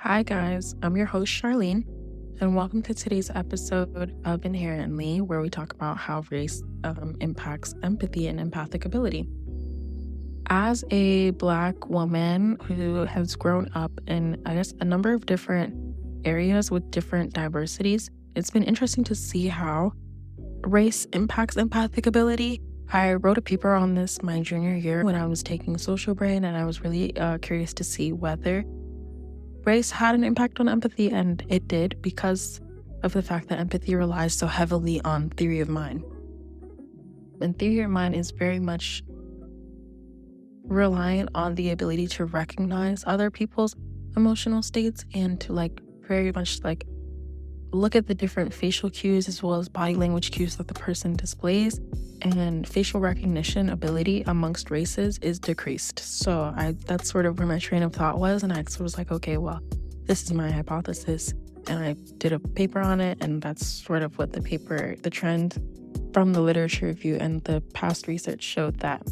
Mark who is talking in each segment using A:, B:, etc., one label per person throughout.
A: Hi, guys. I'm your host, Charlene, and welcome to today's episode of Inherently, where we talk about how race impacts empathy and empathic ability. As a Black woman who has grown up in, a number of different areas with different diversities, it's been interesting to see how race impacts empathic ability. I wrote a paper on this my junior year when I was taking social brain, and I was really curious to see whether race had an impact on empathy, and it did because of the fact that empathy relies so heavily on theory of mind. And theory of mind is very much reliant on the ability to recognize other people's emotional states and to very much look at the different facial cues as well as body language cues that the person displays, and facial recognition ability amongst races is decreased. So that's sort of where my train of thought was, and I was like, okay, well, this is my hypothesis, and I did a paper on it, and that's sort of what the trend from the literature review and the past research showed, that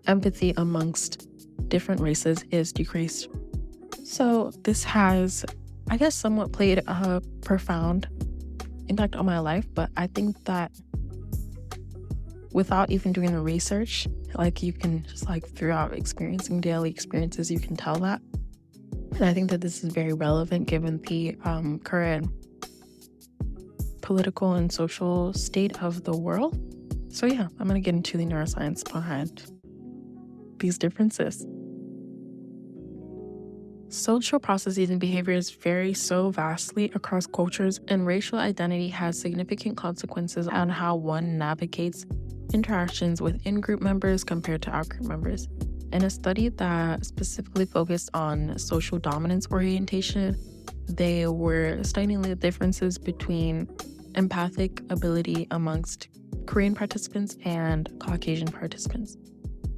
A: empathy amongst different races is decreased. So this has, somewhat played a profound impact on my life, but I think that without even doing the research, you can just throughout experiencing daily experiences, you can tell that. And I think that this is very relevant given the current political and social state of the world. So yeah, I'm going to get into the neuroscience behind these differences. Social processes and behaviors vary so vastly across cultures, and racial identity has significant consequences on how one navigates interactions with in-group members compared to out-group members. In a study that specifically focused on social dominance orientation, they were studying the differences between empathic ability amongst Korean participants and Caucasian participants.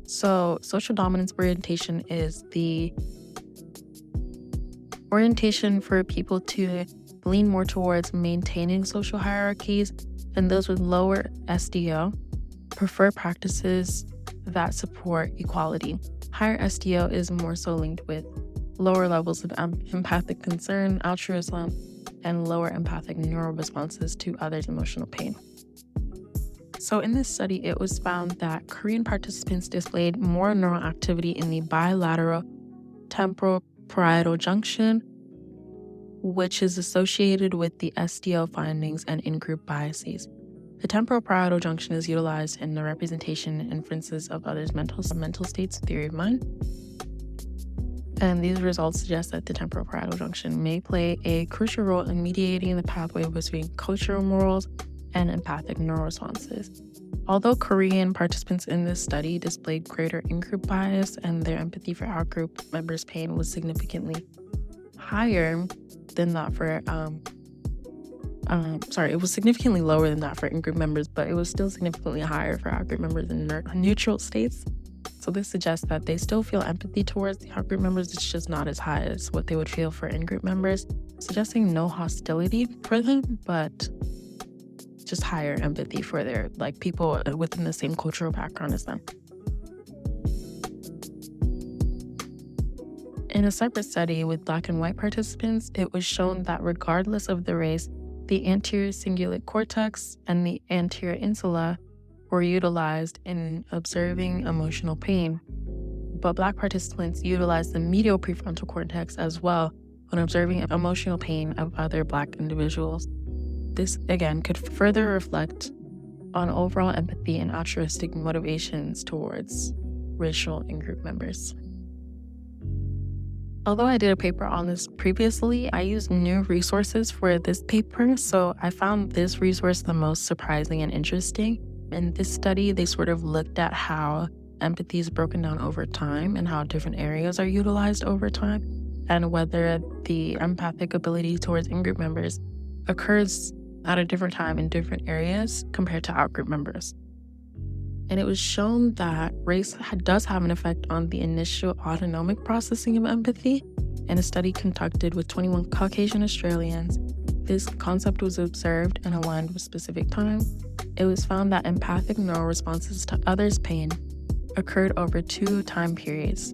A: So, social dominance orientation is the orientation for people to lean more towards maintaining social hierarchies, and those with lower SDO prefer practices that support equality. Higher SDO is more so linked with lower levels of empathic concern, altruism, and lower empathic neural responses to others' emotional pain. So in this study, it was found that Korean participants displayed more neural activity in the bilateral temporal parietal junction, which is associated with the SDO findings and in-group biases. The temporal parietal junction is utilized in the representation and inferences of others' mental states, theory of mind. And these results suggest that the temporal parietal junction may play a crucial role in mediating the pathway between cultural morals and empathic neural responses. Although Korean participants in this study displayed greater in-group bias and their empathy for out-group members' pain was significantly higher than that for it was significantly lower than that for in-group members, but it was still significantly higher for out-group members in neutral states. So this suggests that they still feel empathy towards the out-group members, it's just not as high as what they would feel for in-group members, suggesting no hostility for them, but just higher empathy for their people within the same cultural background as them. In a separate study with Black and white participants, it was shown that regardless of the race, the anterior cingulate cortex and the anterior insula were utilized in observing emotional pain. But Black participants utilized the medial prefrontal cortex as well when observing emotional pain of other Black individuals. This, again, could further reflect on overall empathy and altruistic motivations towards racial in-group members. Although I did a paper on this previously, I used new resources for this paper, so I found this resource the most surprising and interesting. In this study, they sort of looked at how empathy is broken down over time and how different areas are utilized over time, and whether the empathic ability towards in-group members occurs at a different time in different areas compared to out-group members. And it was shown that race does have an effect on the initial autonomic processing of empathy. In a study conducted with 21 Caucasian Australians, this concept was observed and aligned with specific time. It was found that empathic neural responses to others' pain occurred over 2 time periods.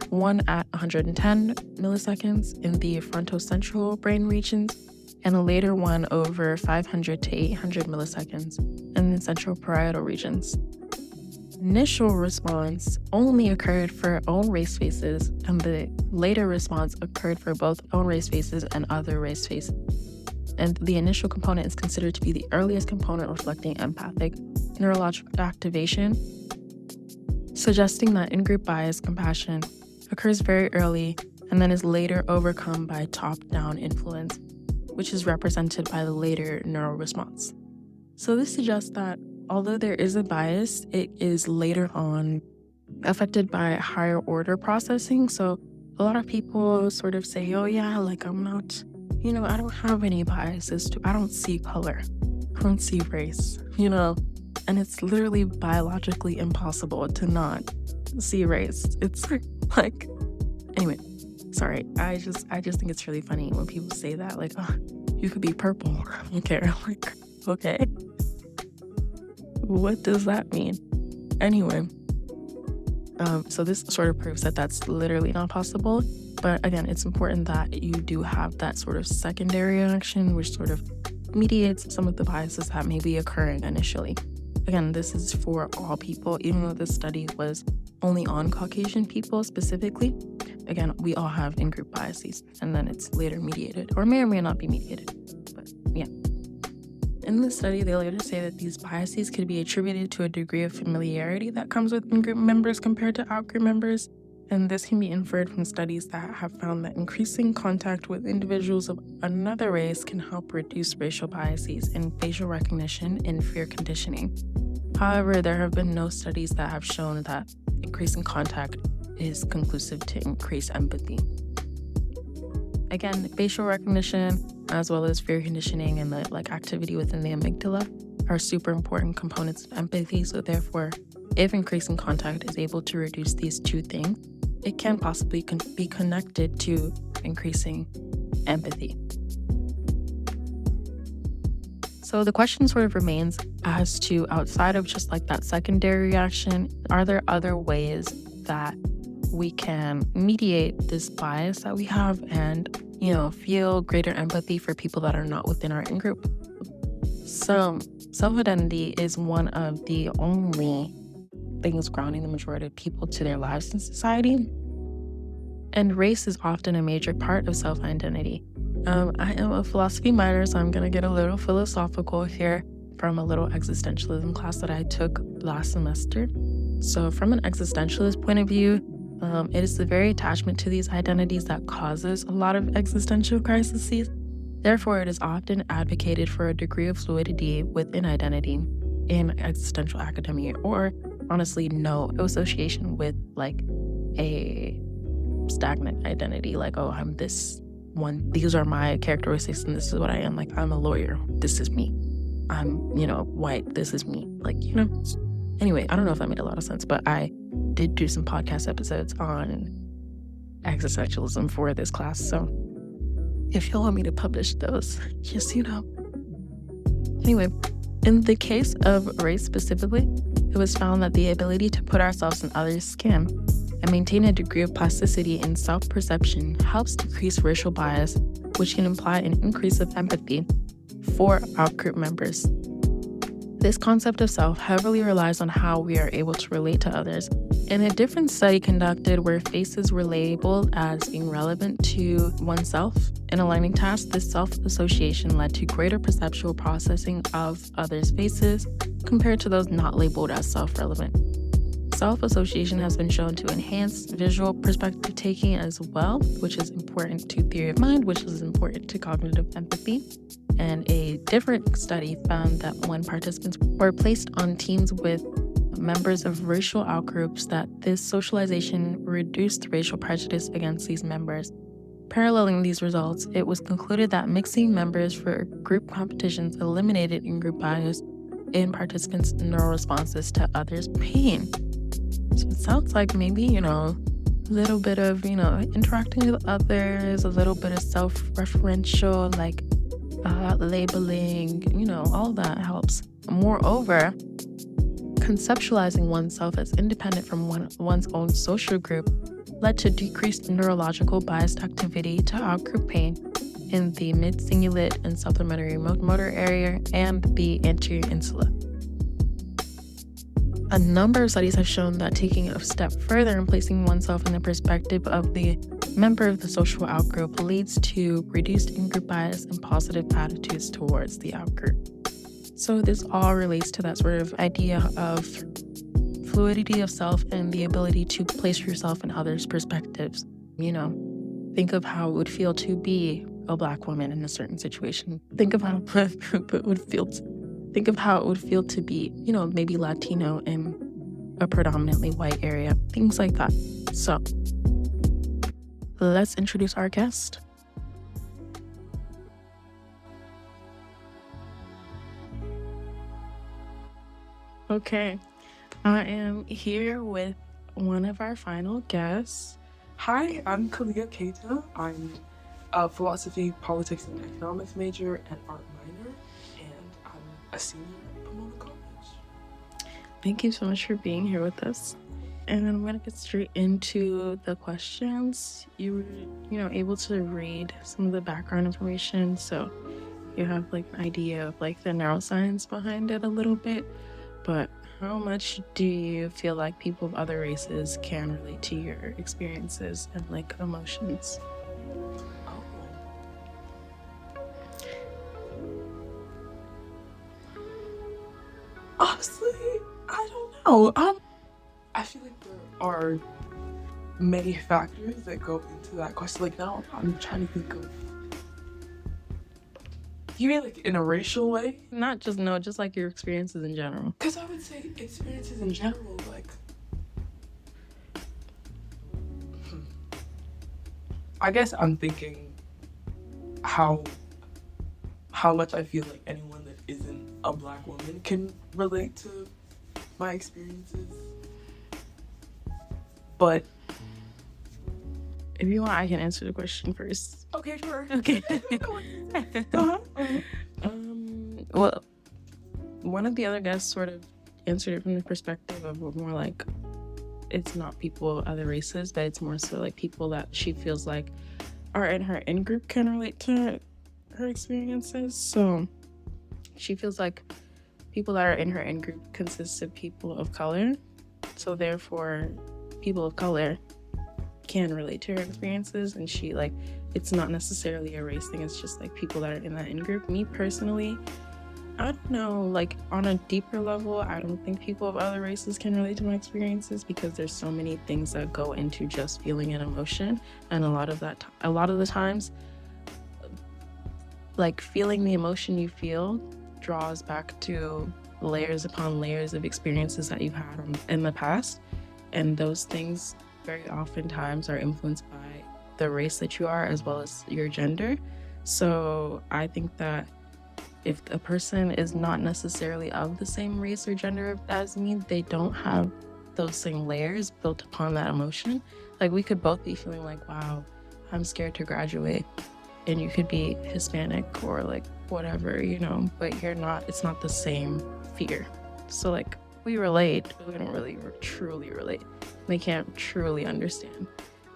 A: one at 110 milliseconds in the frontocentral brain regions, and a later one over 500 to 800 milliseconds in the central parietal regions. Initial response only occurred for own race faces, and the later response occurred for both own race faces and other race faces. And the initial component is considered to be the earliest component reflecting empathic neurological activation, suggesting that in-group bias compassion occurs very early and then is later overcome by top-down influence, which is represented by the later neural response. So this suggests that although there is a bias, it is later on affected by higher order processing. So a lot of people sort of say, oh yeah, like I'm not, I don't have any biases. I don't see color. I don't see race, and it's literally biologically impossible to not see race. It's like, anyway, sorry. I just think it's really funny when people say that, like, oh, you could be purple. I don't care. Like, okay. What does that mean? Anyway, so this sort of proves that that's literally not possible. But again, it's important that you do have that sort of secondary action, which sort of mediates some of the biases that may be occurring initially. Again, this is for all people, even though this study was only on Caucasian people specifically. Again, we all have in-group biases, and then it's later mediated, or may or may not be mediated. But yeah. In the study, they later say that these biases could be attributed to a degree of familiarity that comes with in-group members compared to out-group members, and this can be inferred from studies that have found that increasing contact with individuals of another race can help reduce racial biases in facial recognition and fear conditioning. However, there have been no studies that have shown that increasing contact is conclusive to increase empathy. Again, facial recognition, as well as fear conditioning and the activity within the amygdala, are super important components of empathy. So therefore, if increasing contact is able to reduce these two things, it can possibly be connected to increasing empathy. So the question sort of remains as to, outside of just that secondary reaction, are there other ways that we can mediate this bias that we have and, feel greater empathy for people that are not within our in-group? So self-identity is one of the only things grounding the majority of people to their lives in society. And race is often a major part of self-identity. I am a philosophy minor, so I'm going to get a little philosophical here from a little existentialism class that I took last semester. So from an existentialist point of view, it is the very attachment to these identities that causes a lot of existential crises. Therefore, it is often advocated for a degree of fluidity within identity in existential academia, or honestly, no association with a stagnant identity. Oh, I'm this one. These are my characteristics, and this is what I am. I'm a lawyer. This is me. I'm, white. This is me. Anyway, I don't know if that made a lot of sense, but I did do some podcast episodes on existentialism for this class. So if you want me to publish those, just, Anyway, in the case of race specifically, it was found that the ability to put ourselves in others' skin and maintain a degree of plasticity in self-perception helps decrease racial bias, which can imply an increase of empathy for out-group members. This concept of self heavily relies on how we are able to relate to others. In a different study conducted where faces were labeled as being relevant to oneself in a learning task, this self-association led to greater perceptual processing of others' faces compared to those not labeled as self-relevant. Self-association has been shown to enhance visual perspective taking as well, which is important to theory of mind, which is important to cognitive empathy. And a different study found that when participants were placed on teams with members of racial outgroups, that this socialization reduced racial prejudice against these members. Paralleling these results, it was concluded that mixing members for group competitions eliminated in-group bias in participants' neural responses to others' pain. So it sounds like maybe, a little bit of, interacting with others, a little bit of self-referential, labeling, all that helps. Moreover, Conceptualizing oneself as independent from one's own social group led to decreased neurological biased activity to outgroup pain in the mid-cingulate and supplementary motor area and the anterior insula. A number of studies have shown that taking a step further and placing oneself in the perspective of the member of the social outgroup leads to reduced in-group bias and positive attitudes towards the outgroup. So this all relates to that sort of idea of fluidity of self and the ability to place yourself in others' perspectives. Think of how it would feel to be a Black woman in a certain situation. Think of how it would feel to be, maybe Latino in a predominantly white area, things like that. So let's introduce our guest. Okay, I am here with one of our final guests.
B: Hi, I'm Kalia Keita. I'm a philosophy, politics, and economics major and art minor, and I'm a senior at Pomona College.
A: Thank you so much for being here with us. And I'm going to get straight into the questions. You were, able to read some of the background information, so you have an idea of the neuroscience behind it a little bit. But how much do you feel like people of other races can relate to your experiences and emotions?
B: Honestly, I don't know. I feel like there are many factors that go into that question. Now I'm trying to think of. You mean in a racial way?
A: Just your experiences in general.
B: Because I would say experiences in general, I guess I'm thinking how much I feel like anyone that isn't a Black woman can relate to my experiences. But
A: if you want, I can answer the question first.
B: Okay, sure.
A: Okay. Well, one of the other guests sort of answered it from the perspective of more it's not people of other races, but it's more so people that she feels are in her in-group can relate to her experiences. So she feels like people that are in her in-group consists of people of color. So therefore, people of color can relate to her experiences, and she it's not necessarily a race thing, it's just people that are in that in-group. Me personally, I don't know, on a deeper level, I don't think people of other races can relate to my experiences because there's so many things that go into just feeling an emotion, and a lot of the times feeling the emotion you feel draws back to layers upon layers of experiences that you've had in the past, and those things very oftentimes are influenced by the race that you are as well as your gender. So I think that if a person is not necessarily of the same race or gender as me, they don't have those same layers built upon that emotion. We could both be feeling wow, I'm scared to graduate, and you could be Hispanic or whatever, but you're not. It's not the same fear. So we relate, but we don't really truly relate. They can't truly understand,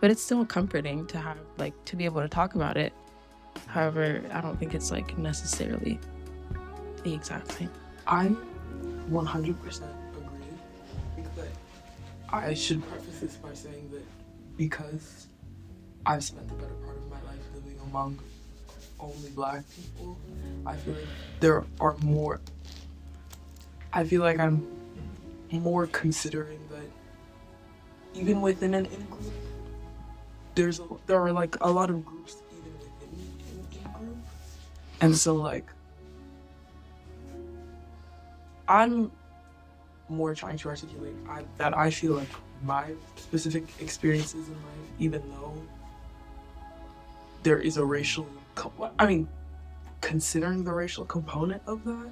A: but it's still comforting to have to be able to talk about it. However, I don't think it's necessarily the exact same.
B: I 100% agree. Because I should preface this by saying that because I've spent the better part of my life living among only Black people, I feel like there are more. I feel like I'm more considering that even within an in-group, there are a lot of groups even within an in-group, and so I'm more trying to articulate that I feel my specific experiences in life, even though there is a racial, considering the racial component of that,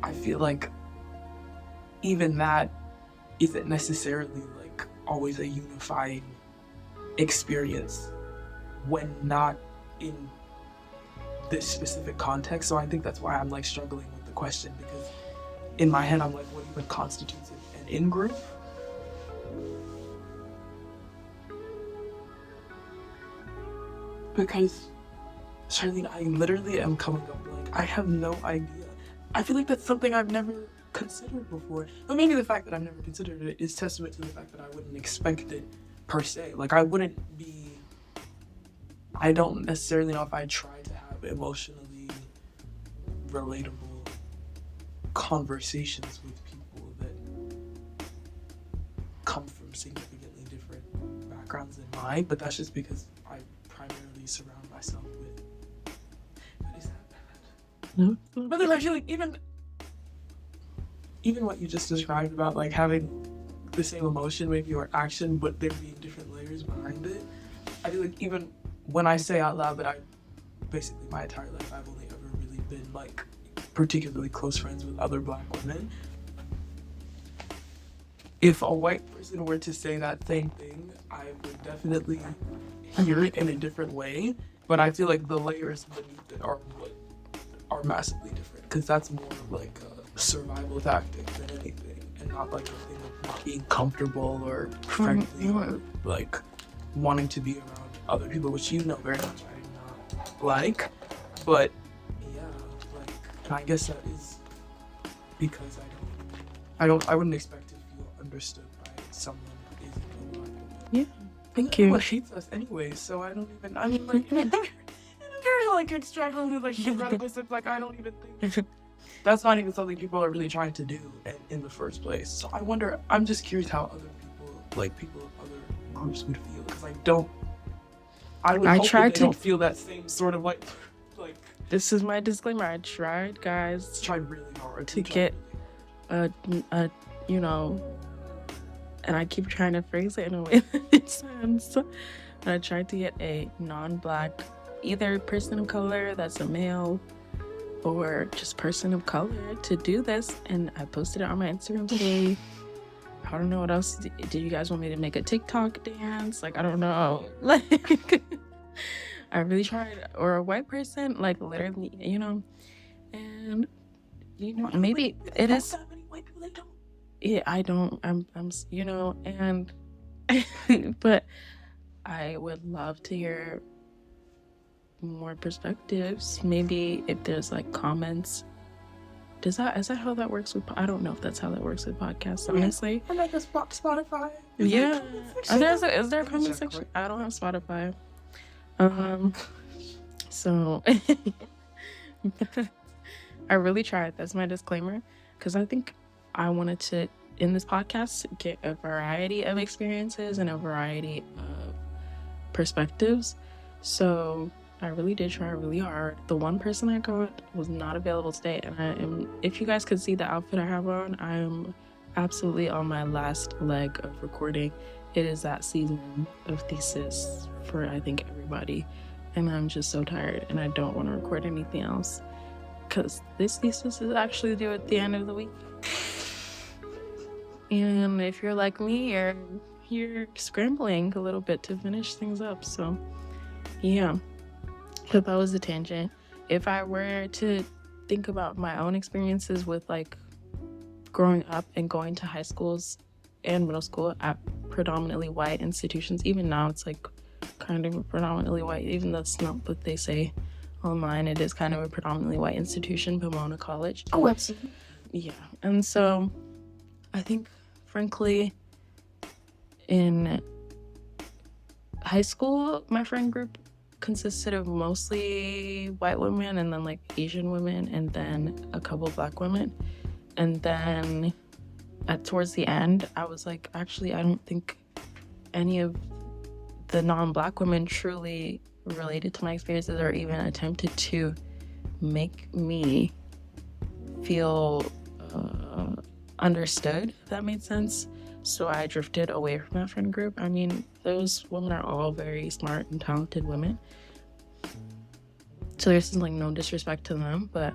B: I feel even that isn't necessarily always a unifying experience when not in this specific context. So I think that's why I'm struggling with the question, because in my head, I'm like, what even constitutes an in-group? Because, Charlene, I literally am coming up like, I have no idea. I feel like that's something I've never considered before. But maybe the fact that I've never considered it is testament to the fact that I wouldn't expect it per se. Like, I wouldn't be, I don't necessarily know if I try to have emotionally relatable conversations with people that come from significantly different backgrounds than mine, but that's just because I primarily surround myself with. But is that bad?
A: No.
B: But then I feel like even what you just described about like having the same emotion maybe or action, but there being different layers behind it, I feel like even when I say out loud that I basically my entire life I've only ever really been like particularly close friends with other Black women. If a white person were to say that same thing, I would definitely hear it in a different way. But I feel like the layers beneath it are what are massively different, because that's more like a survival tactic than anything, and not like a thing of not being comfortable or friendly or like wanting to be around other people, which you know very much I do not like. But yeah, like, and I guess that is because I wouldn't expect to feel understood by someone who isn't a Black woman.
A: Yeah, thank
B: Everyone
A: you.
B: hates us anyway, so I don't even. I mean, like, very like extrapolated, like theoretical stuff. Like, I don't even think that's not even something people are really trying to do in the first place. So I wonder. I'm just curious how other people, like people of other groups, would feel, because I would hope that they don't feel that same sort of like.
A: This is my disclaimer. I tried, guys,
B: Tried really hard
A: to get a you know, and I keep trying to phrase it in a way that makes sense. I tried to get a non-Black, either person of color that's a male or just person of color to do this, and I posted it on my Instagram today. I don't know what else. Did you guys want me to make a TikTok dance? Like, I don't know. Like, I really tried. Or a white person, like, literally, you know. And, you know, maybe it is. Yeah, I don't. I'm, you know, and, but I would love to hear more perspectives. Maybe if there's like comments. Is that how that works with? I don't know if that's how that works with podcasts. Honestly,
B: I'm like a Spotify.
A: Yeah. Is there a comment section? I don't have Spotify. So I really tried. That's my disclaimer, because I think I wanted to, in this podcast, get a variety of experiences and a variety of perspectives. So I really did try really hard. The one person I got was not available today, and if you guys could see the outfit I have on, I'm absolutely on my last leg of recording. It is that season of thesis for, I think, everybody, and I'm just so tired, and I don't want to record anything else, because this thesis is actually due at the end of the week. And if you're like me, you're scrambling a little bit to finish things up. So yeah, but that was a tangent. If I were to think about my own experiences with like growing up and going to high schools and middle school at predominantly white institutions, even now it's like kind of a predominantly white, even though it's not what they say online, it is kind of a predominantly white institution, Pomona College.
B: Oh, absolutely.
A: Yeah. And so I think, frankly, in high school, my friend group consisted of mostly white women and then like Asian women and then a couple Black women. And then towards the end, I was like, actually, I don't think any of the non-Black women truly related to my experiences or even attempted to make me feel understood, if that made sense. So I drifted away from that friend group. I mean, those women are all very smart and talented women, so there's like no disrespect to them, but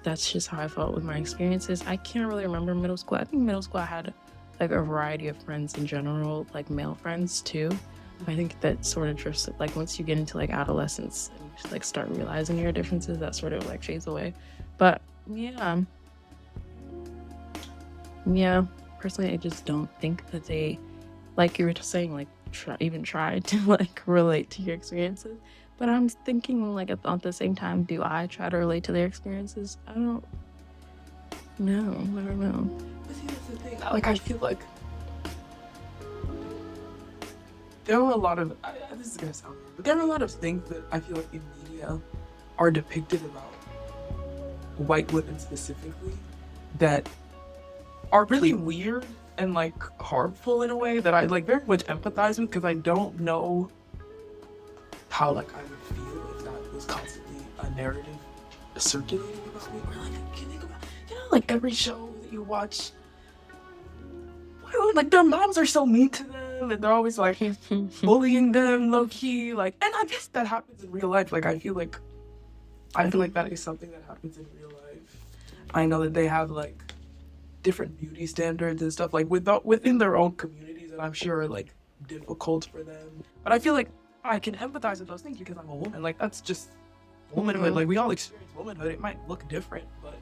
A: that's just how I felt with my experiences. I can't really remember middle school. I think middle school I had like a variety of friends in general, like male friends too. I think that sort of drifts, like once you get into like adolescence and you just like start realizing your differences, that sort of like fades away. But yeah, Yeah, personally, I just don't think that they, like you were just saying, like try to like relate to your experiences. But I'm thinking like at the same time, do I try to relate to their experiences? I don't know. I don't know.
B: But see, that's the thing. Like, I feel like there are a lot of, this is gonna sound weird, but there are a lot of things that I feel like in media are depicted about white women specifically that are really weird and like harmful in a way that I like very much empathize with, because I don't know how like I would feel if that was constantly a narrative circulating about me. Or like, can you think about, like every show that you watch, like their moms are so mean to them and they're always like bullying them low key, like, and I guess that happens in real life. Like I feel like that is something that happens in real life. I know that they have like different beauty standards and stuff like within their own communities that I'm sure are like difficult for them. But I feel like I can empathize with those things because I'm a woman. Like that's just womanhood. Like we all experience womanhood. It might look different, but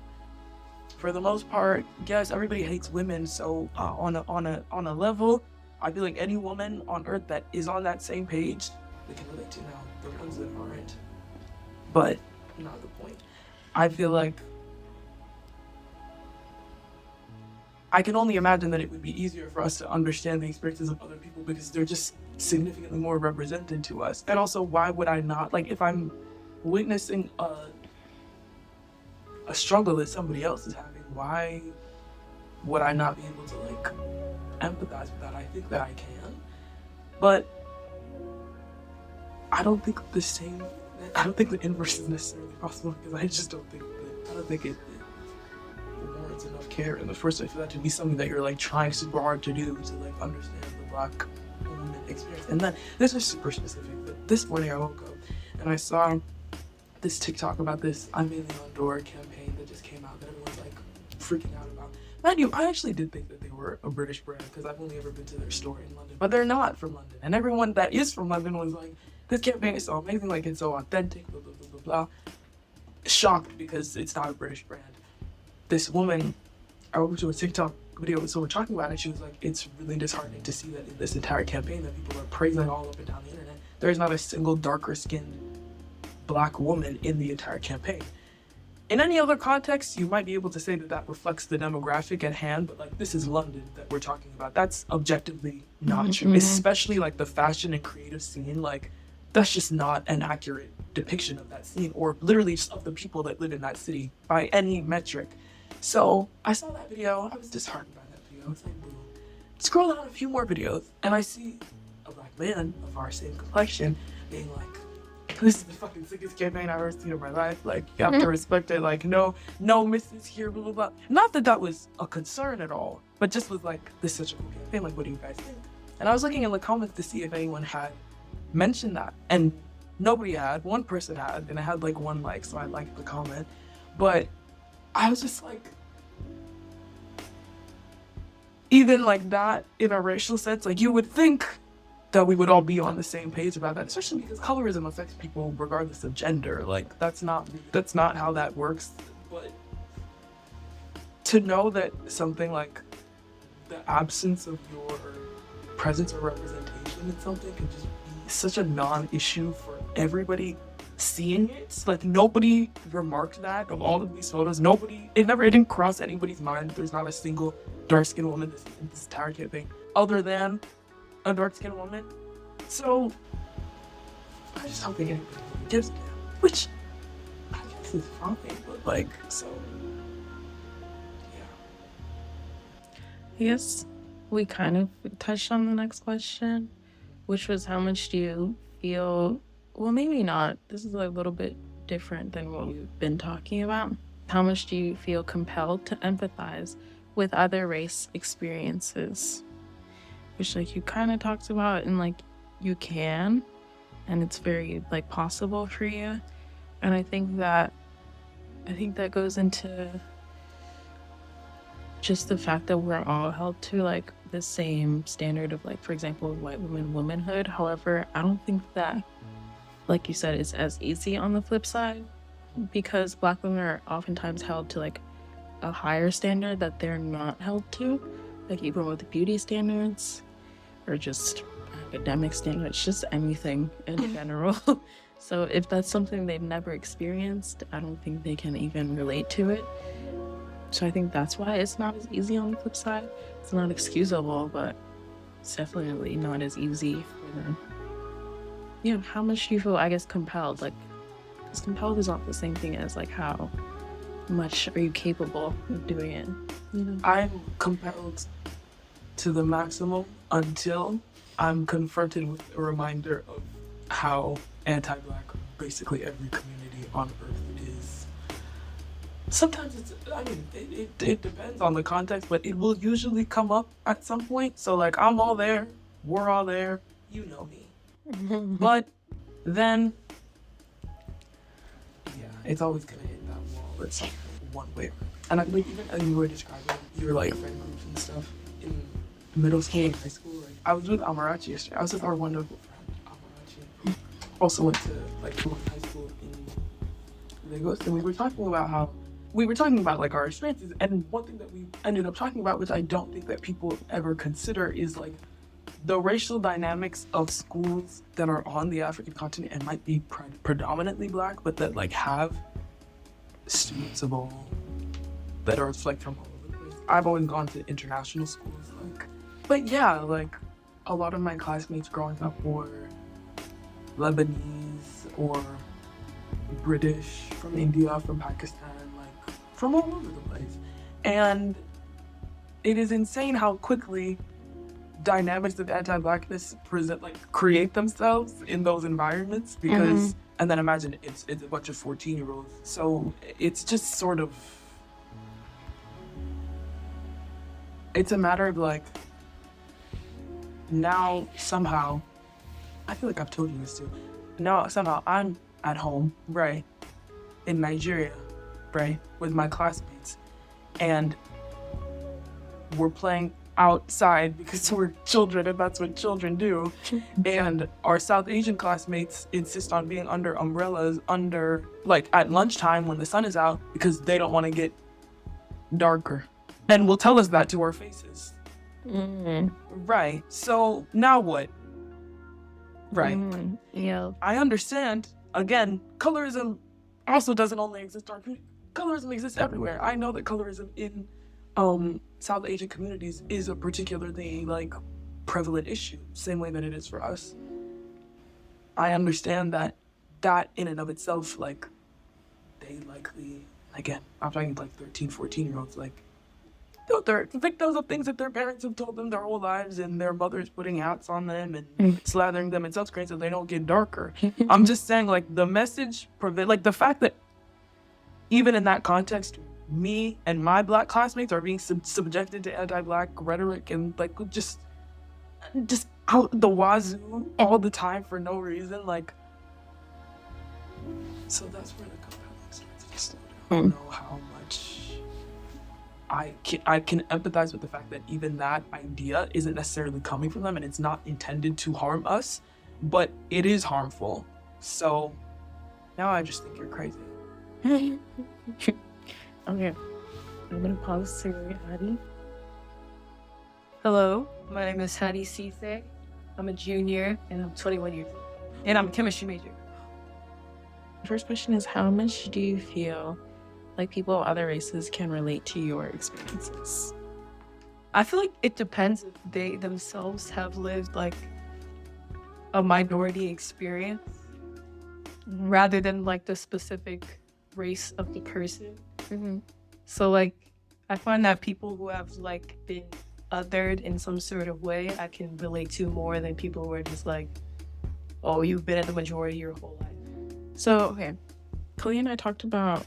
B: for the most part, yes, everybody hates women. So on a level, I feel like any woman on earth that is on that same page, we can relate to. Now the ones that aren't, but not the point. I feel like I can only imagine that it would be easier for us to understand the experiences of other people because they're just significantly more represented to us. And also, why would I not, like, if I'm witnessing a struggle that somebody else is having, why would I not be able to like empathize with that? I think that I can, but I don't think the inverse is necessarily possible, because I don't think it warrants enough care in the first place for that to be something that you're like trying super hard to do to like understand the Black woman experience. And then this is super specific, but this morning I woke up and I saw this TikTok about this I'm Mainly on Door campaign that just came out that everyone's like freaking out about. Mind you, I actually did think that they were a British brand because I've only ever been to their store in London, but they're not from London. And everyone that is from London was like, this campaign is so amazing, like it's so authentic, blah, blah, blah, blah, blah. Shocked because it's not a British brand. This woman, I went to a TikTok video with someone talking about it, and she was like, it's really disheartening to see that in this entire campaign that people are praising all up and down the internet, there's not a single darker skinned Black woman in the entire campaign. In any other context, you might be able to say that that reflects the demographic at hand, but like this is London that we're talking about. That's objectively not true, especially like the fashion and creative scene. Like that's just not an accurate depiction of that scene, or literally just of the people that live in that city by any metric. So I saw that video, I was disheartened by that video. I was like, boo. Scroll down a few more videos, and I see a Black man of our same complexion being like, this is the fucking sickest campaign I've ever seen in my life. Like, you have to respect it. Like, no misses here, blah, blah, blah. Not that that was a concern at all, but just was like, this is such a cool campaign. Like, what do you guys think? And I was looking in the comments to see if anyone had mentioned that. And nobody had. One person had, and it had like 1 like, so I liked the comment. But I was just like, even like that in a racial sense, like you would think that we would all be on the same page about that, especially because colorism affects people regardless of gender. Like that's not how that works. But to know that something like the absence of your presence or representation in something can just be such a non-issue for everybody seeing it. Like nobody remarked that of all of these photos. It didn't cross anybody's mind. There's not a single dark-skinned woman in this entire campaign other than a dark-skinned woman. So I just don't think anybody gives a damn, which I guess is fine, but like, so yeah.
A: Yes, we kind of touched on the next question, which was how much do you feel, well, maybe not, this is a little bit different than what we've been talking about. How much do you feel compelled to empathize with other race experiences? Which like you kind of talked about, and like you can, and it's very like possible for you. And I think that goes into just the fact that we're all held to like the same standard of like, for example, white womanhood. However, I don't think that, like you said, it's as easy on the flip side, because Black women are oftentimes held to like a higher standard that they're not held to, like even with beauty standards or just academic standards, just anything in general. So if that's something they've never experienced, I don't think they can even relate to it. So I think that's why it's not as easy on the flip side. It's not excusable, but it's definitely not as easy for them. Yeah, how much do you feel, I guess, compelled? Like, because compelled is not the same thing as like how much are you capable of doing it, you know?
B: I'm compelled to the maximum until I'm confronted with a reminder of how anti-Black basically every community on earth is. Sometimes it depends on the context, but it will usually come up at some point. So like, I'm all there, we're all there, you know me. But then, yeah, it's always gonna hit that wall at some point, one way. And I like, even as you were describing your like friend groups and stuff in middle school and high school, like I was with Amarachi yesterday. I was with our wonderful friend Amarachi, who also went to like one high school in Lagos, and we were talking about like our experiences. And one thing that we ended up talking about, which I don't think that people ever consider, is like the racial dynamics of schools that are on the African continent and might be predominantly Black, but that like have students of all that are like from all over the place. I've always gone to international schools, like, but yeah, like a lot of my classmates growing up were Lebanese or British, from India, from Pakistan, like from all over the place. And it is insane how quickly dynamics of anti-Blackness create themselves in those environments, because and then imagine it's a bunch of 14-year-olds, so it's just sort of, it's a matter of like, now somehow, I feel like I've told you this too, now somehow I'm at home, right, in Nigeria, right, with my classmates, and we're playing outside because we're children and that's what children do. And our South Asian classmates insist on being under umbrellas like at lunchtime when the sun is out, because they don't want to get darker, and will tell us that to our faces. Right, so now what? Right.
A: Yeah,
B: I understand, again, colorism also doesn't only exist in our community. Colorism exists everywhere. I know that colorism in South Asian communities is a particularly like prevalent issue, same way that it is for us. I understand that in and of itself, like, they likely, again, I'm talking like 13, 14-year-olds, like, they're victims of things that their parents have told them their whole lives, and their mothers putting hats on them and slathering them in sunscreen so they don't get darker. I'm just saying, like, the message, like the fact that even in that context, me and my Black classmates are being subjected to anti-Black rhetoric and like just out the wazoo all the time for no reason, like, so that's where the compelling starts to slow down. I don't know how much I can empathize with the fact that even that idea isn't necessarily coming from them and it's not intended to harm us, but it is harmful. So now I just think you're crazy.
A: Okay, I'm gonna pause to Hadi.
C: Hello, my name is Hadi Sise. I'm a junior and I'm 21 years old. And I'm a chemistry major.
A: First question is, how much do you feel like people of other races can relate to your experiences?
C: I feel like it depends if they themselves have lived like a minority experience rather than like the specific race of the person. So like, I find that people who have like been othered in some sort of way, I can relate to more than people who are just like, oh, you've been at the majority your whole life.
A: So, okay, Kali and I talked about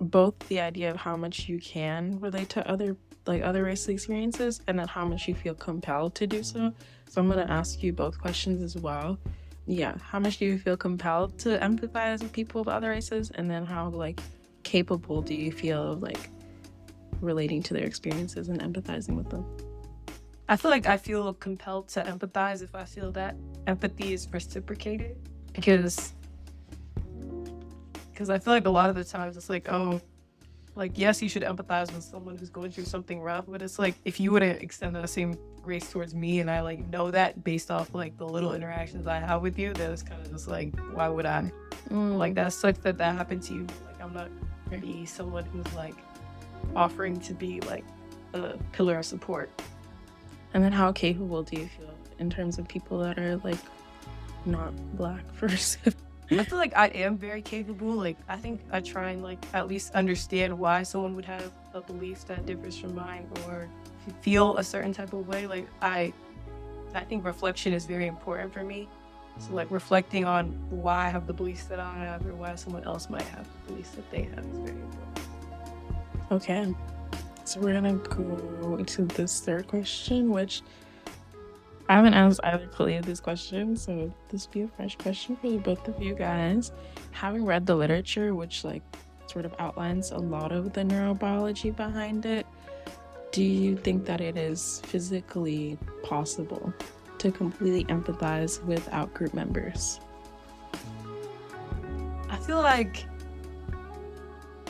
A: both the idea of how much you can relate to other racial experiences, and then how much you feel compelled to do so. So I'm gonna ask you both questions as well. Yeah, how much do you feel compelled to empathize with people of other races, and then how like capable do you feel of like relating to their experiences and empathizing with them?
C: I feel like I feel compelled to empathize if I feel that empathy is reciprocated, because I feel like a lot of the times it's like, oh, Like, yes, you should empathize with someone who's going through something rough, but it's like, if you were to extend that same grace towards me and I like know that based off like the little interactions I have with you, then it's kind of just like, why would I? Like, that sucks that happened to you. Like, I'm not really someone who's like offering to be like a pillar of support.
A: And then how capable do you feel in terms of people that are like not Black first?
C: I feel like I am very capable. Like, I think I try and like at least understand why someone would have a belief that differs from mine or feel a certain type of way. Like, I think reflection is very important for me. So like reflecting on why I have the beliefs that I have or why someone else might have the beliefs that they have is very important.
A: Okay. So we're gonna go to this third question, which I haven't asked either Khalid this question, so this will be a fresh question for the both of you guys. Having read the literature, which like sort of outlines a lot of the neurobiology behind it, do you think that it is physically possible to completely empathize with out-group members?
C: I feel like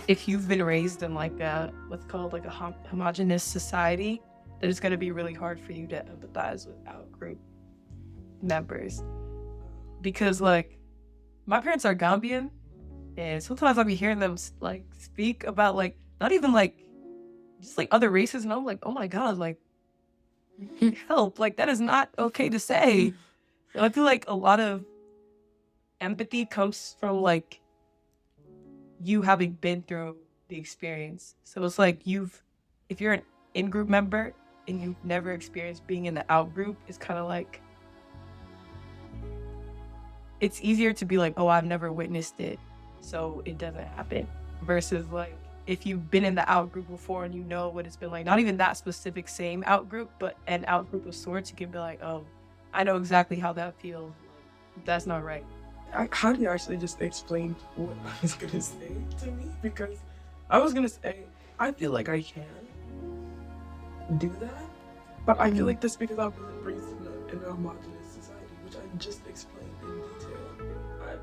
C: if you've been raised in like what's called like a homogenous society, that it's going to be really hard for you to empathize with out-group members. Because like my parents are Gambian, and sometimes I'll be hearing them like speak about like not even like just like other races, and I'm like, oh my god, like help, like that is not okay to say. I feel like a lot of empathy comes from like you having been through the experience. So it's like if you're an in-group member and you've never experienced being in the out-group, it's kind of like it's easier to be like, oh, I've never witnessed it, so it doesn't happen, versus like if you've been in the out-group before and you know what it's been like, not even that specific same out-group, but an out-group of sorts, you can be like, oh, I know exactly how that feels. That's not right.
B: How do you actually just explain what I was gonna say to me? Because I was gonna say, I feel like I can do that, but I feel like that's because I wasn't raised in a homogenous society, which I just explained in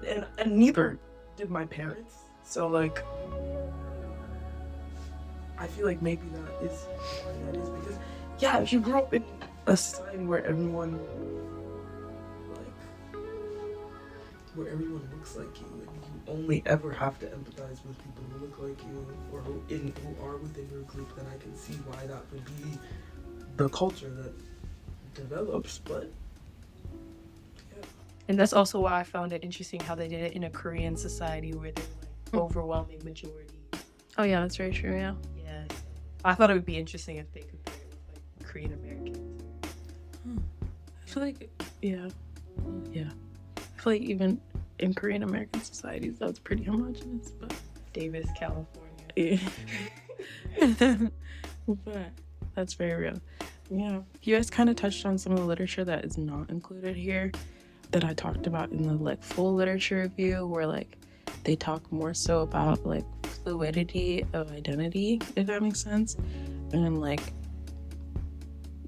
B: detail. And neither did my parents. So like, I feel like maybe that is why that is, because yeah, if you grew up in a society where everyone looks like you, and you only ever have to empathize with people who look like you or who are within your group, then I can see why that would be the culture that develops. But yeah.
C: And that's also why I found it interesting how they did it in a Korean society where they're like overwhelming majority.
A: Oh yeah, that's very true. Yeah.
C: Yeah, I thought it would be interesting if they compared it with like Korean Americans.
A: I feel like I feel like even in Korean American societies, that's pretty homogenous. But
C: Davis, California.
A: Yeah. But that's very real. Yeah. You guys kind of touched on some of the literature that is not included here that I talked about in the like full literature review, where like they talk more so about like fluidity of identity, if that makes sense, and like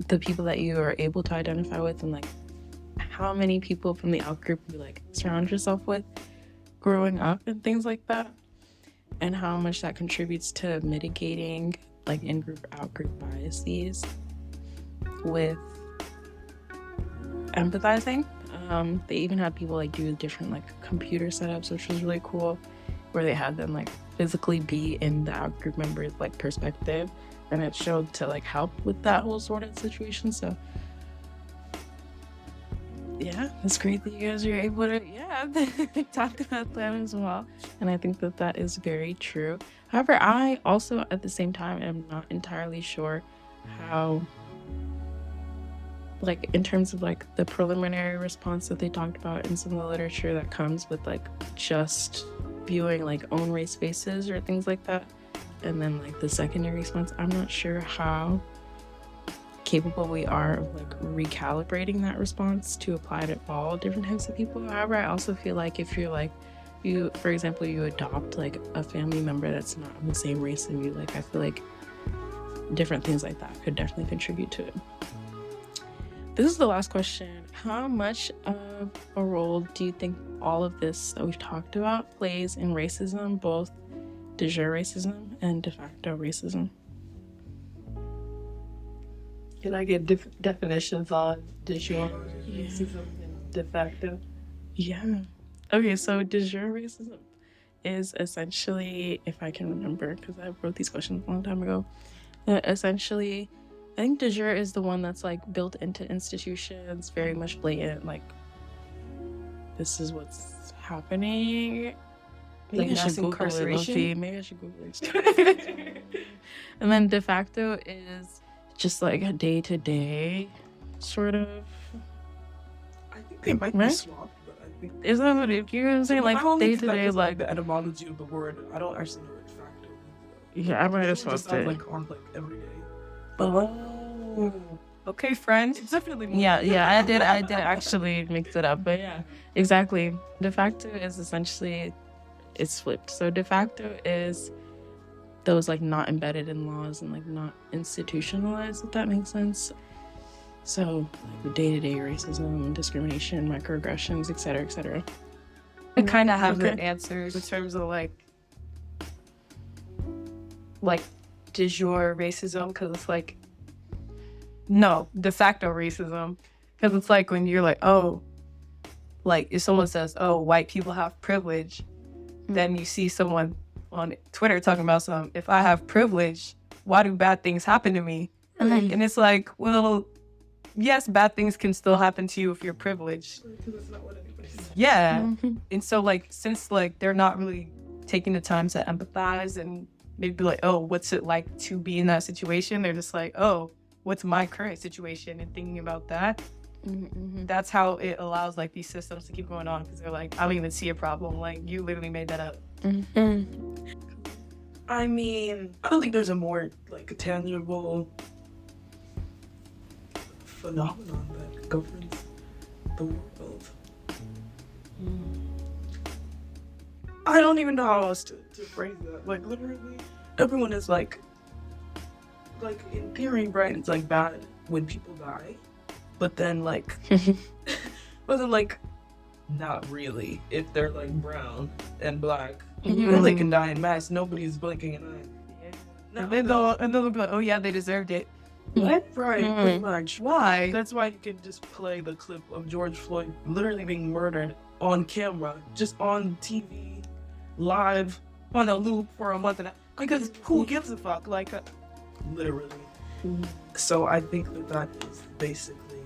A: the people that you are able to identify with, and like how many people from the out group you like surround yourself with growing up and things like that, and how much that contributes to mitigating like in-group out-group biases with empathizing. They even had people like do different like computer setups, which was really cool, where they had them like physically be in the out-group members like perspective, and it showed to like help with that whole sort of situation. So yeah, it's great that you guys are able to talk about that as well, and I think that that is very true. However, I also at the same time am not entirely sure how, like in terms of like the preliminary response that they talked about in some of the literature that comes with like just viewing like own race faces or things like that, and then like the secondary response, I'm not sure how capable we are of like recalibrating that response to apply to all different types of people. However, I also feel like if you're like, you, for example, you adopt like a family member that's not the same race as you, like I feel like different things like that could definitely contribute to it. This is the last question. How much of a role do you think all of this that we've talked about plays in racism, both de jure racism and de facto racism.
C: Can I get definitions on de jure racism and de facto?
A: Yeah. Okay, so de jure racism is essentially, if I can remember, because I wrote these questions a long time ago, essentially, I think de jure is the one that's like built into institutions, very much blatant, like this is what's happening.
C: Like
A: Maybe I
C: mass
A: should Google it,
C: incarceration?
A: Luffy. Maybe I should Google it. And then de facto is just like a day-to-day sort of.
B: I think they might be
A: Right?
B: swapped, but I think
A: Is that what it, you know what I'm saying? Like
B: I only think
A: day-to-day,
B: that's
A: like
B: the etymology of the word. I don't actually know what facto means.
A: yeah, I might have
B: It just
A: swapped
B: sounds
A: it.
B: like on like every day.
C: Oh. Okay, friend. It's definitely more.
A: Yeah, I did actually mix it up, but yeah, exactly. De facto is essentially it's flipped. So de facto is those like not embedded in laws and like not institutionalized, if that makes sense. So like the day-to-day racism, discrimination, microaggressions, etc., etc.
C: I kind of have
A: Okay.
C: the answers in terms of like de jure racism, because it's like no de facto racism, because it's like when you're like, oh, like if someone says, oh, white people have privilege, then you see someone on Twitter talking about if I have privilege, why do bad things happen to me? And it's like, well, yes, bad things can still happen to you if you're privileged.
B: Because that's not what anybody says.
C: Yeah. And so like, since like they're not really taking the time to empathize and maybe be like, oh, what's it like to be in that situation? They're just like, oh, what's my current situation? And thinking about that, that's how it allows like these systems to keep going on, because they're like, I don't even see a problem. Like, you literally made that up.
B: I mean, I don't think there's a more like tangible phenomenon that governs the world. I don't even know how else to phrase that. Like literally, everyone is like in theory, right? It's like bad when people die, but then like, not really. If they're like brown and black, then they can die in mass. Nobody's blinking an eye.
C: And then they'll be like, oh yeah, they deserved it.
B: What? Right, pretty much.
C: Why?
B: That's why you can just play the clip of George Floyd literally being murdered on camera, just on TV, live,
C: On a loop for a month and a because who gives a fuck? Like,
B: literally. So I think that is basically,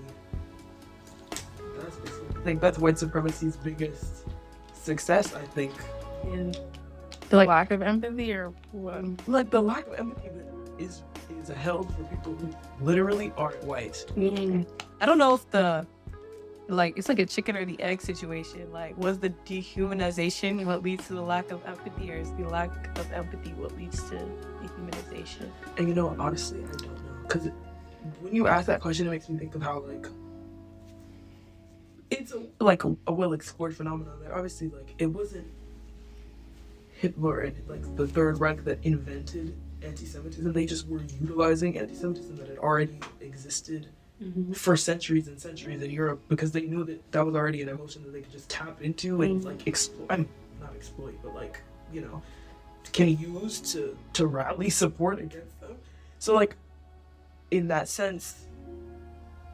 B: I think that's white supremacy's biggest success, I think.
A: The lack of empathy or what?
B: Like the lack of empathy that is held for people who literally aren't white.
C: I don't know if it's like a chicken or the egg situation. Like, was the dehumanization what leads to the lack of empathy, or is the lack of empathy what leads to dehumanization?
B: And you know, honestly, I don't know. Because when you ask that question, it makes me think of how, like, it's a well-explored phenomenon that obviously, like, it wasn't Hitler and, like, the Third Reich that invented anti-Semitism. They just were utilizing anti-Semitism that had already existed for centuries and centuries in Europe, because they knew that was already an emotion that they could just tap into and like not exploit, but like, you know, can use to rally support against them. So like, in that sense,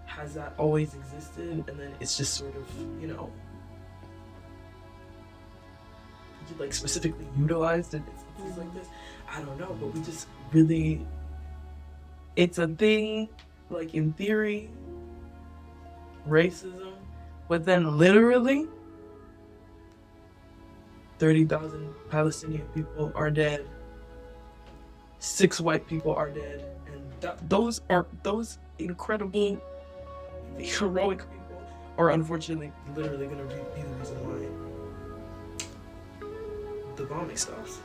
B: has that always existed? And then it's just sort of, you know, like specifically utilized in instances like this. I don't know, but we just really, it's a thing. Like in theory, racism, but then literally 30,000 Palestinian people are dead, 6 white people are dead, and those incredible, heroic people are unfortunately literally going to be the reason why the bombing stops.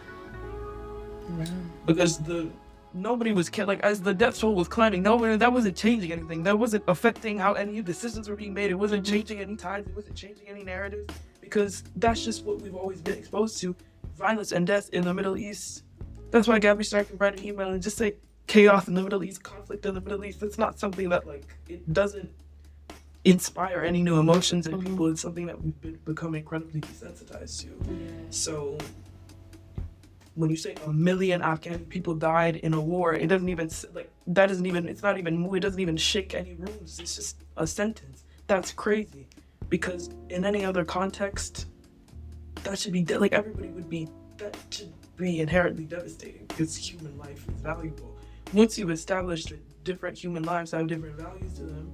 B: Because nobody was like, as the death toll was climbing, that wasn't changing anything. That wasn't affecting how any of the decisions were being made. It wasn't changing any tides. It wasn't changing any narratives, because that's just what we've always been exposed to: violence and death in the Middle East. That's why Gabby Stark can write an email and just say chaos in the Middle East, conflict in the Middle East. It's not something that, like, it doesn't inspire any new emotions in people. It's something that we've become incredibly desensitized to. So when you say 1 million Afghan people died in a war, it doesn't even it doesn't even shake any rooms. It's just a sentence. That's crazy, because in any other context, that should be that should be inherently devastating, because human life is valuable. Once you've established that different human lives have different values to them,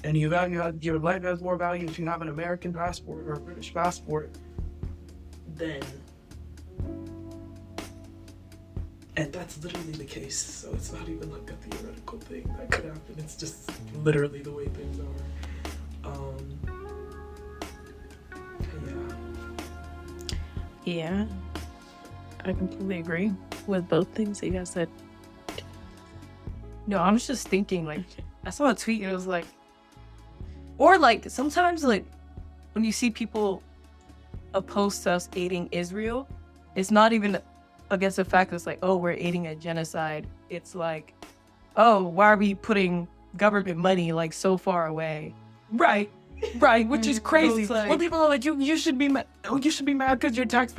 B: and your life has more value if you have an American passport or a British passport, then, and that's literally the case. So it's not even like a theoretical thing that could happen. It's just literally the way things are.
A: Yeah, I completely agree with both things that you guys said.
C: No, I was just thinking, like, I saw a tweet and it was like, or like sometimes like when you see people opposed to us aiding Israel, it's not even against the fact that it's like, oh, we're aiding a genocide. It's like, oh, why are we putting government money like so far away?
B: Right, which is crazy.
C: Like,
B: when people are like, you should be mad. You should be mad because your tax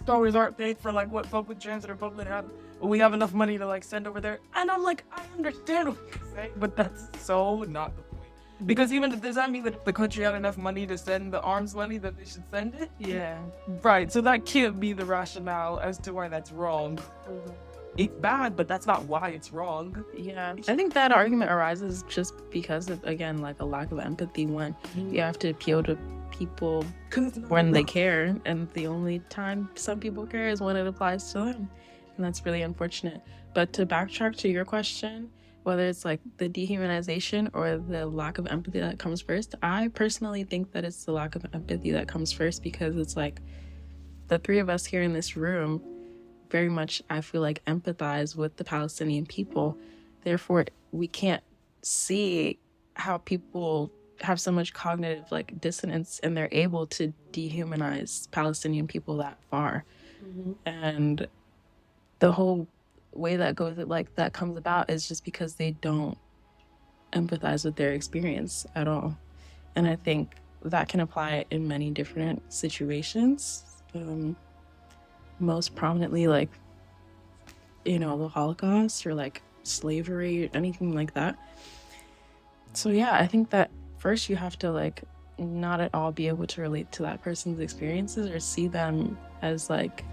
B: dollars aren't paid for like what public transit or public have. We have enough money to like send over there, and I'm like, I understand what you're saying, but that's so not the point. Because even does that mean that if the country had enough money to send the arms money, that they should send it?
C: Yeah.
B: Right. So that can't be the rationale as to why that's wrong. It's bad, but that's not why it's wrong.
A: Yeah, I think that argument arises just because of, again, like a lack of empathy when you have to appeal to people when they care, and the only time some people care is when it applies to them, and that's really unfortunate. But to backtrack to your question, whether it's like the dehumanization or the lack of empathy that comes first, I personally think that it's the lack of empathy that comes first, because it's like the three of us here in this room very much, I feel like, empathize with the Palestinian people. Therefore, we can't see how people have so much cognitive like dissonance and they're able to dehumanize Palestinian people that far. And the whole way that comes about is just because they don't empathize with their experience at all. And I think that can apply in many different situations. Most prominently, like, the Holocaust or like slavery or anything like that. So yeah, I think that first you have to like not at all be able to relate to that person's experiences or see them as like,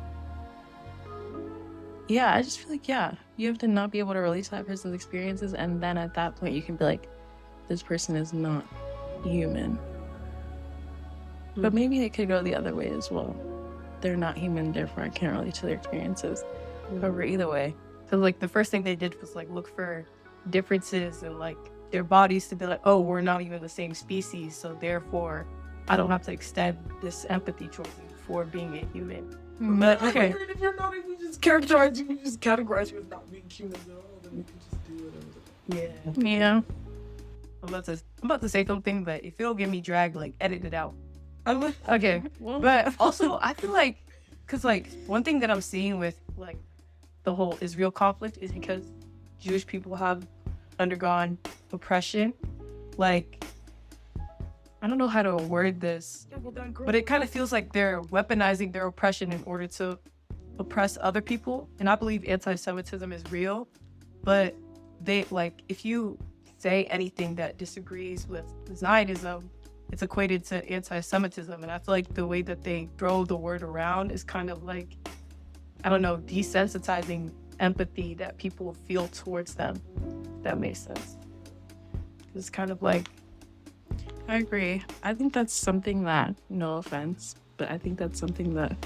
A: I just feel like, you have to not be able to relate to that person's experiences, and then at that point you can be like, this person is not human. But maybe it could go the other way as well. They're not human, therefore I can't relate to their experiences. However, either way.
C: So like the first thing they did was like look for differences in like their bodies to be like, oh, we're not even the same species, so therefore I don't have to extend this empathy towards you for being a human.
B: But okay, if you're not, we just categorize you as not being human at all, then we can just do whatever.
A: Yeah.
C: I'm about to say something, but if it'll get me dragged, like edit it out. Okay. But also I feel like, because like one thing that I'm seeing with like the whole Israel conflict is because Jewish people have undergone oppression. Like, I don't know how to word this, but it kind of feels like they're weaponizing their oppression in order to oppress other people. And I believe anti-Semitism is real, but they like, if you say anything that disagrees with Zionism, it's equated to anti-Semitism. And I feel like the way that they throw the word around is kind of like, I don't know, desensitizing empathy that people feel towards them. If that makes sense. It's kind of like,
A: I agree. I think that's something that, no offense, but I think that's something that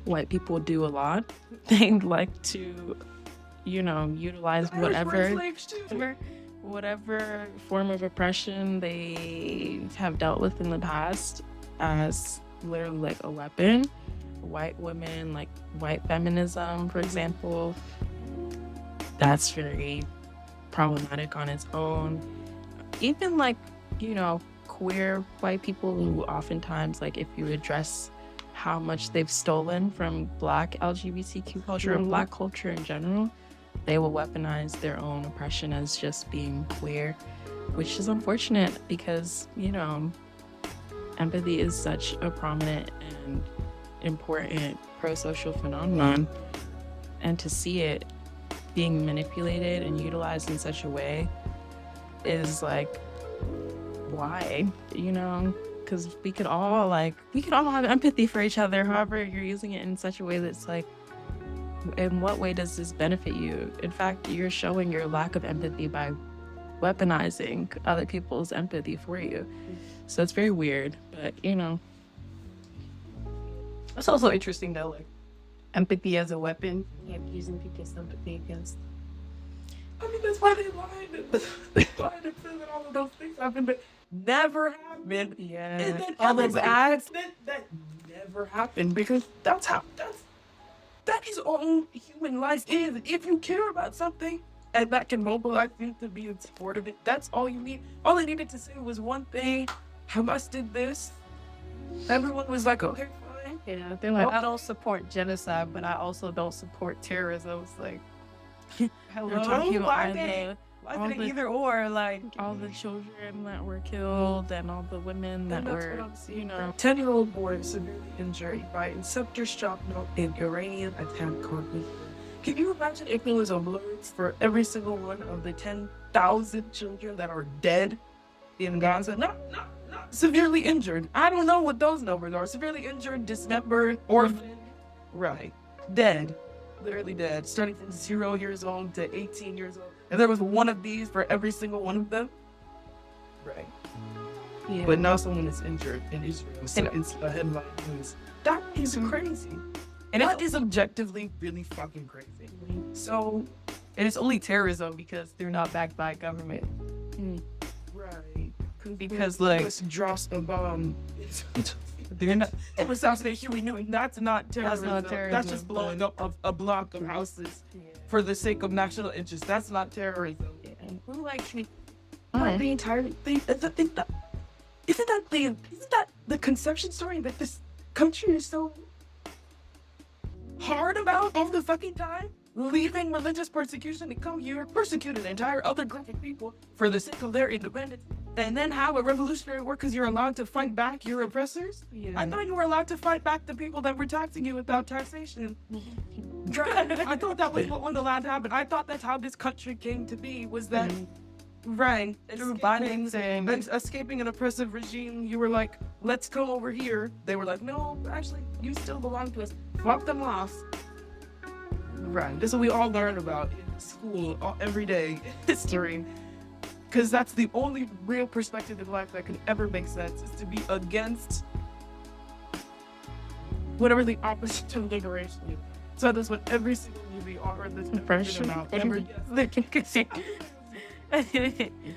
A: white people do a lot. They like to, utilize whatever form of oppression they have dealt with in the past as literally like a weapon. White women, like white feminism, for example, that's very problematic on its own. Even like, queer white people who oftentimes, like, if you address how much they've stolen from Black LGBTQ culture or Black culture in general, they will weaponize their own oppression as just being queer, which is unfortunate because, empathy is such a prominent and important pro-social phenomenon, and to see it being manipulated and utilized in such a way is like, why? You know, because we could all have empathy for each other. However, you're using it in such a way that's like, in what way does this benefit you? In fact, you're showing your lack of empathy by weaponizing other people's empathy for you. So it's very weird, but you know.
C: It's also interesting though, like empathy as a weapon, using people's sympathy against.
B: I mean, that's why they lied. They lied and said that all of those things happened, but never happened.
C: Yeah.
B: And then
C: All those ads.
B: that never happened, because that is all human life is. If you care about something and that can mobilize you to be in support of it, that's all you need. All I needed to say was one thing: Hamas did this. Everyone was like, okay, fine.
C: Yeah, they're like, I don't support genocide, but I also don't support terrorism. It's like, hello,
A: They're talking about
C: why
A: all
C: is
A: all
C: it
A: the-
C: either or? Like,
A: all the children that were killed and all the women that
B: And that's
A: were,
B: what I'm seeing.
A: you know.
B: 10-year-old boy severely injured by inceptor shrapnel in Iranian attack carpet. Can you imagine if there was alerts for every single one of the 10,000 children that are dead in Gaza? Not severely injured. I don't know what those numbers are. Severely injured, dismembered, orphaned. Right. Dead. Literally dead. Starting from 0 years old to 18 years old. And there was one of these for every single one of them. Right.
C: yeah.
B: But now someone is injured in Israel, so it's a headline news. That is crazy. And it is objectively really fucking crazy. So,
C: And it's only terrorism because they're not backed by government.
B: right.
C: Because, like,
B: Let's drops a bomb.
C: they're not.
B: It was assassinate Huey Newton. That's not terrorism.
C: That's not terrorism,
B: That's just blowing up a block of houses for the sake of national interest. That's not terrorism. We're like the entire thing. Isn't that the conception story that this country is so hard about all the fucking time? Leaving religious persecution to come here, persecute an entire other group of people for the sake of their independence, and then have a revolutionary war because you're allowed to fight back your oppressors?
C: Yeah.
B: I thought you were allowed to fight back the people that were taxing you without taxation. I thought that was what was allowed to happen. I thought that's how this country came to be, was that, right,
C: Through violence and
B: escaping an oppressive regime, you were like, let's go over here. They were like, no, actually, you still belong to us. Fuck them off. Right. This is what we all learn about in school every day. History. Because that's the only real perspective in life that can ever make sense, is to be against whatever the opposite of liberation is. So that's what every single movie or this
A: Oppression.
B: about ever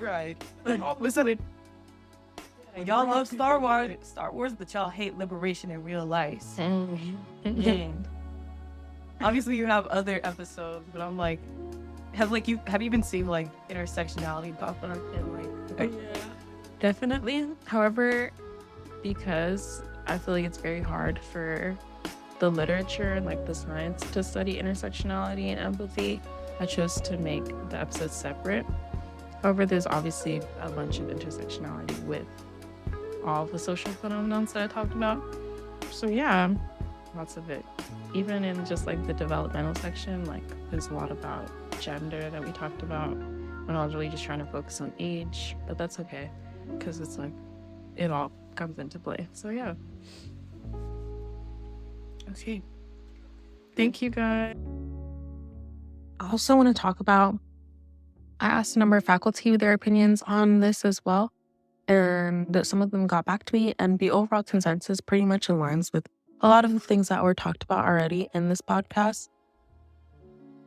B: right. And all of a sudden,
C: y'all love Star Wars, but y'all hate liberation in real life. Obviously, you have other episodes, but I'm like, have you been seeing like intersectionality pop up and like?
A: Definitely. However, because I feel like it's very hard for the literature and like the science to study intersectionality and empathy, I chose to make the episodes separate. However, there's obviously a bunch of intersectionality with all the social phenomena that I talked about. So yeah, lots of it. Even in just like the developmental section, like there's a lot about gender that we talked about. And I was really just trying to focus on age, but that's okay because it's like it all comes into play. So yeah. Okay. Thank you guys. I also want to talk about, I asked a number of faculty their opinions on this as well, and some of them got back to me, and the overall consensus pretty much aligns with a lot of the things that were talked about already in this podcast.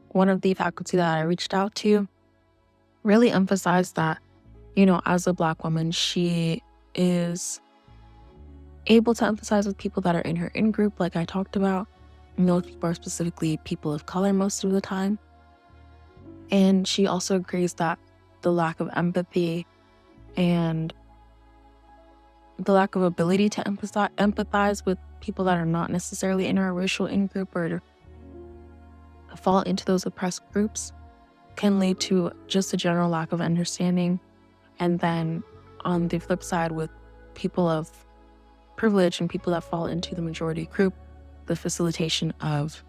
A: One of the faculty that I reached out to really emphasized that, you know, as a Black woman, she is able to empathize with people that are in her in-group, like I talked about. And those people are specifically people of color most of the time. And she also agrees that the lack of empathy and the lack of ability to empathize with people that are not necessarily in our racial in-group or fall into those oppressed groups can lead to just a general lack of understanding. And then on the flip side, with people of privilege and people that fall into the majority group, the facilitation of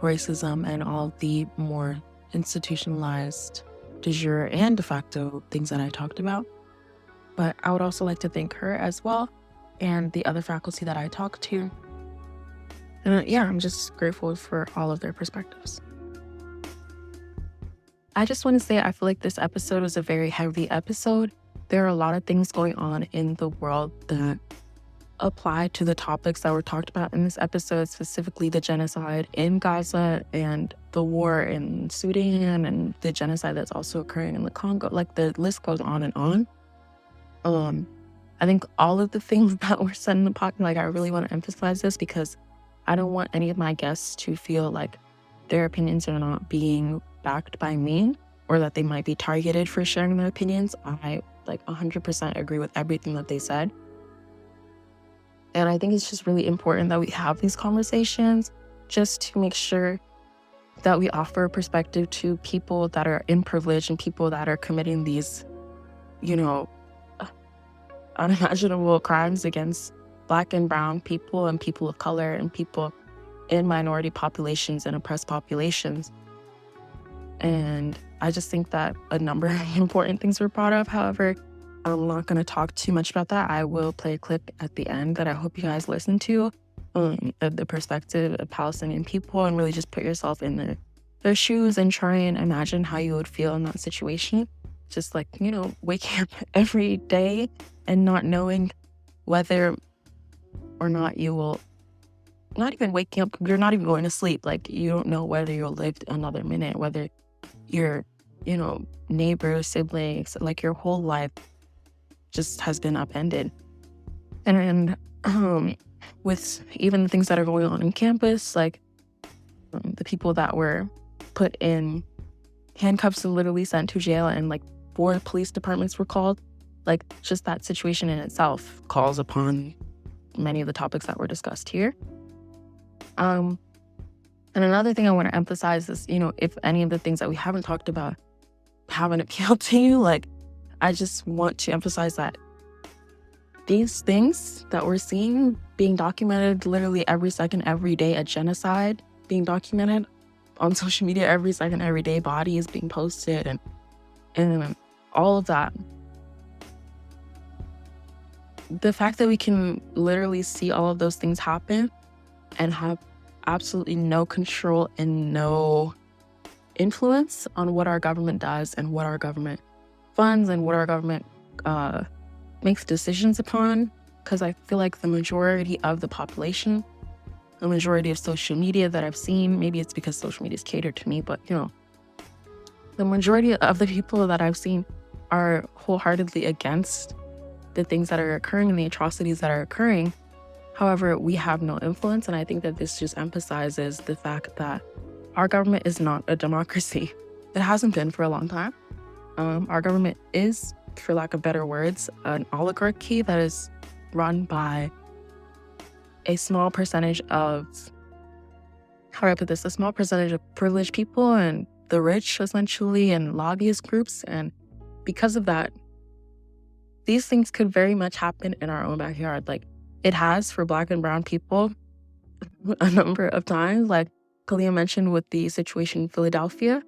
A: racism and all the more institutionalized de jure and de facto things that I talked about. But I would also like to thank her as well and the other faculty that I talked to. And yeah, I'm just grateful for all of their perspectives. I just want to say I feel like this episode was a very heavy episode. There are a lot of things going on in the world that apply to the topics that were talked about in this episode, specifically the genocide in Gaza and the war in Sudan and the genocide that's also occurring in the Congo. Like, the list goes on and on. I think all of the things that were said in the podcast, like, I really want to emphasize this because I don't want any of my guests to feel like their opinions are not being backed by me or that they might be targeted for sharing their opinions. I 100% agree with everything that they said. And I think it's just really important that we have these conversations just to make sure that we offer perspective to people that are in privilege and people that are committing these, unimaginable crimes against Black and brown people and people of color and people in minority populations and oppressed populations. And I just think that a number of important things were brought up. However, I'm not going to talk too much about that. I will play a clip at the end that I hope you guys listen to, of the perspective of Palestinian people, and really just put yourself in their shoes and try and imagine how you would feel in that situation. Just waking up every day and not knowing whether or not you will, not even waking up, you're not even going to sleep. Like, you don't know whether you'll live another minute, whether your, neighbors, siblings, like your whole life just has been upended. And with even the things that are going on in campus, like the people that were put in handcuffs and literally sent to jail, and 4 police departments were called, just that situation in itself calls upon many of the topics that were discussed here. And another thing I want to emphasize is, if any of the things that we haven't talked about haven't appealed to you, I just want to emphasize that these things that we're seeing being documented literally every second, every day, a genocide being documented on social media every second, every day, bodies being posted and all of that. The fact that we can literally see all of those things happen and have absolutely no control and no influence on what our government does and what our government funds and what our government makes decisions upon, because I feel like the majority of the population, the majority of social media that I've seen, maybe it's because social media is catered to me, but the majority of the people that I've seen are wholeheartedly against the things that are occurring and the atrocities that are occurring. However, we have no influence, and I think that this just emphasizes the fact that our government is not a democracy. It hasn't been for a long time. Our government is, for lack of better words, an oligarchy that is run by a small percentage of, a small percentage of privileged people and the rich, essentially, and lobbyist groups. And because of that, these things could very much happen in our own backyard. It has for Black and brown people a number of times, like Kalia mentioned with the situation in Philadelphia.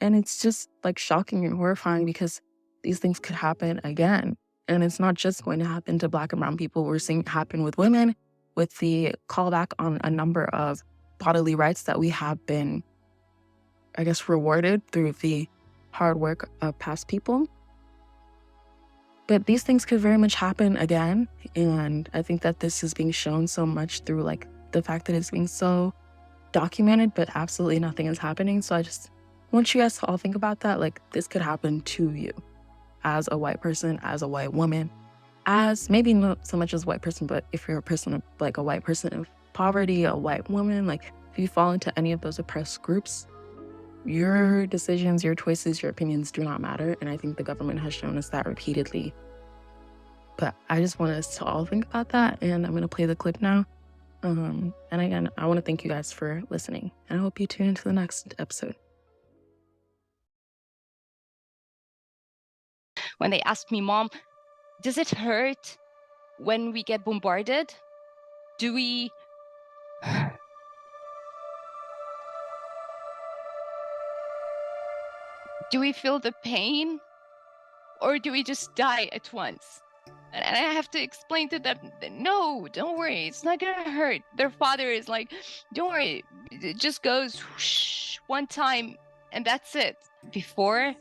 A: And it's just shocking and horrifying because these things could happen again. And it's not just going to happen to Black and brown people. We're seeing it happen with women, with the callback on a number of bodily rights that we have been, rewarded through the hard work of past people. But these things could very much happen again. And I think that this is being shown so much through the fact that it's being so documented, but absolutely nothing is happening. So I just want you guys to all think about that. This could happen to you as a white person, as a white woman, as maybe not so much as a white person, but if you're a person of a white person of poverty, a white woman, if you fall into any of those oppressed groups, your decisions, your choices, your opinions do not matter. And I think the government has shown us that repeatedly. But I just want us to all think about that. And I'm going to play the clip now. And again, I want to thank you guys for listening. And I hope you tune into the next episode.
D: When they asked me, Mom, does it hurt when we get bombarded? Do we do we feel the pain or do we just die at once? And I have to explain to them, no, don't worry, it's not gonna hurt. Their father is like, don't worry, it just goes whoosh one time and that's it. Before,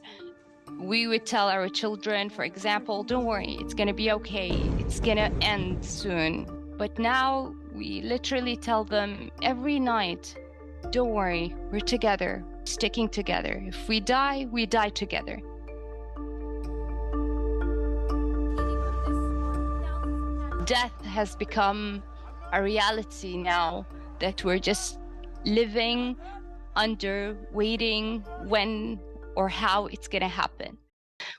D: we would tell our children, for example, don't worry, it's gonna be okay, it's gonna end soon. But now we literally tell them every night, don't worry, we're together, sticking together. If we die together. Death has become a reality now that we're just living under, waiting when or how it's gonna happen.